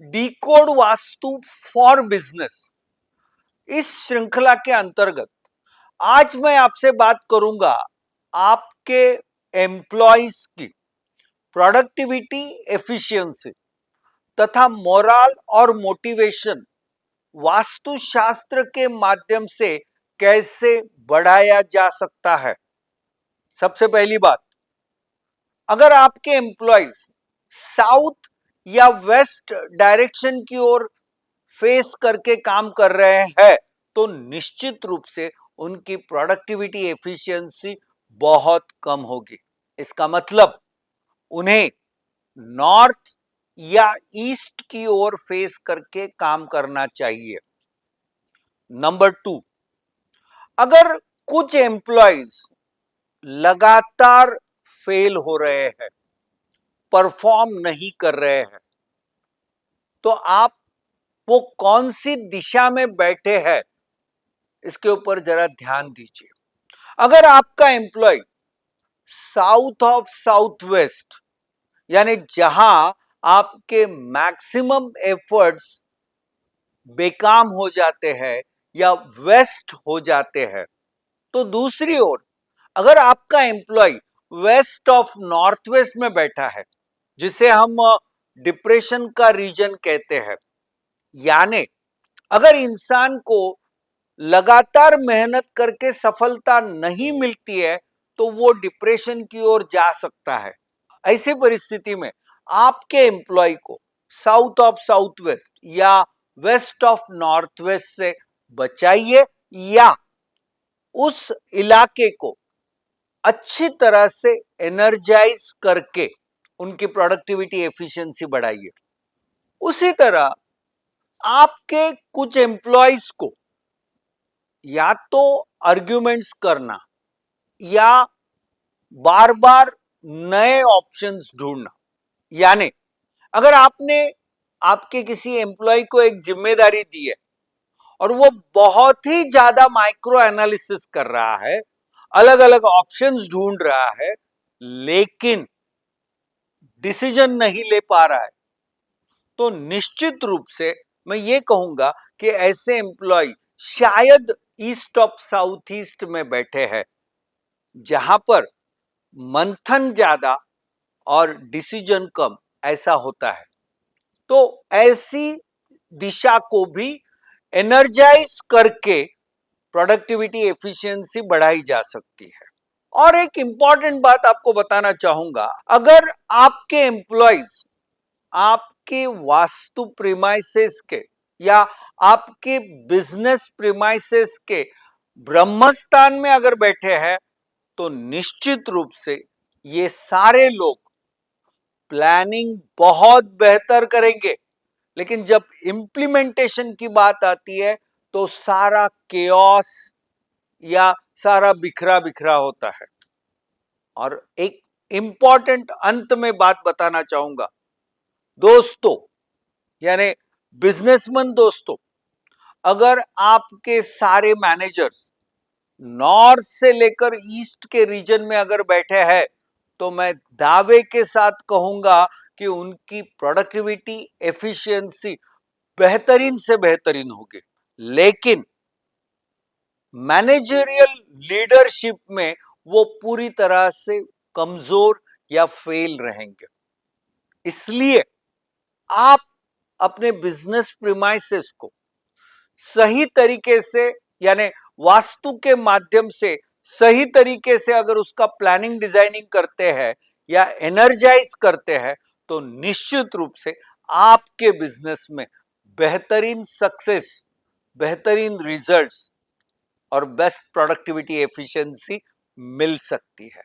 Decode vastu for business. इस श्रृंखला के अंतर्गत आज मैं आपसे बात करूंगा आपके एम्प्लॉइज की प्रोडक्टिविटी, एफिशिएंसी तथा मोरल और मोटिवेशन वास्तुशास्त्र के माध्यम से कैसे बढ़ाया जा सकता है। सबसे पहली बात, अगर आपके एम्प्लॉइज साउथ या वेस्ट डायरेक्शन की ओर फेस करके काम कर रहे हैं तो निश्चित रूप से उनकी प्रोडक्टिविटी, एफिशिएंसी बहुत कम होगी। इसका मतलब उन्हें नॉर्थ या ईस्ट की ओर फेस करके काम करना चाहिए। नंबर 2, अगर कुछ एम्प्लॉइज लगातार फेल हो रहे हैं, परफॉर्म नहीं कर रहे हैं, तो आप वो कौन सी दिशा में बैठे हैं इसके ऊपर जरा ध्यान दीजिए। अगर आपका employ south of south west, यानी जहां आपके मैक्सिमम एफर्ट्स बेकाम हो जाते हैं या वेस्ट हो जाते हैं, तो दूसरी ओर अगर आपका employ west of north west में बैठा है, जिसे हम डिप्रेशन का रीजन कहते हैं, यानी अगर इंसान को लगातार मेहनत करके सफलता नहीं मिलती है तो वो डिप्रेशन की ओर जा सकता है। ऐसी परिस्थिति में आपके एम्प्लॉय को साउथ ऑफ साउथ वेस्ट या वेस्ट ऑफ नॉर्थ वेस्ट से बचाइए या उस इलाके को अच्छी तरह से एनर्जाइज करके उनकी प्रोडक्टिविटी, एफिशिएंसी बढ़ाइए। उसी तरह आपके कुछ एम्प्लॉइज को या तो आर्ग्यूमेंट्स करना या बार बार नए ऑप्शंस ढूंढना, यानी अगर आपने आपके किसी एम्प्लॉय को एक जिम्मेदारी दी है और वो बहुत ही ज्यादा माइक्रो एनालिसिस कर रहा है, अलग अलग ऑप्शंस ढूंढ रहा है, लेकिन डिसीजन नहीं ले पा रहा है, तो निश्चित रूप से मैं ये कहूंगा कि ऐसे एम्प्लॉय शायद ईस्ट ऑफ साउथ ईस्ट में बैठे हैं, जहां पर मंथन ज्यादा और डिसीजन कम ऐसा होता है। तो ऐसी दिशा को भी एनर्जाइज करके प्रोडक्टिविटी, एफिशिएंसी बढ़ाई जा सकती है। और एक इंपॉर्टेंट बात आपको बताना चाहूंगा, अगर आपके एम्प्लॉइज आपके वास्तु प्रीमाइसेस के या आपके बिजनेस प्रीमाइसेस के ब्रह्मस्थान में अगर बैठे हैं तो निश्चित रूप से ये सारे लोग प्लानिंग बहुत बेहतर करेंगे, लेकिन जब इंप्लीमेंटेशन की बात आती है तो सारा केओस या सारा बिखरा बिखरा होता है। और एक इंपॉर्टेंट अंत में बात बताना चाहूंगा दोस्तों, यानी बिजनेसमैन दोस्तों, अगर आपके सारे मैनेजर्स नॉर्थ से लेकर ईस्ट के रीजन में अगर बैठे हैं तो मैं दावे के साथ कहूंगा कि उनकी प्रोडक्टिविटी, एफिशिएंसी बेहतरीन से बेहतरीन होगी, लेकिन मैनेजरियल लीडरशिप में वो पूरी तरह से कमजोर या फेल रहेंगे। इसलिए आप अपने बिजनेस प्रीमाइसेस को सही तरीके से, यानी वास्तु के माध्यम से सही तरीके से अगर उसका प्लानिंग, डिजाइनिंग करते हैं या एनर्जाइज करते हैं तो निश्चित रूप से आपके बिजनेस में बेहतरीन सक्सेस, बेहतरीन रिजल्ट्स और बेस्ट प्रोडक्टिविटी, एफिशिएंसी मिल सकती है।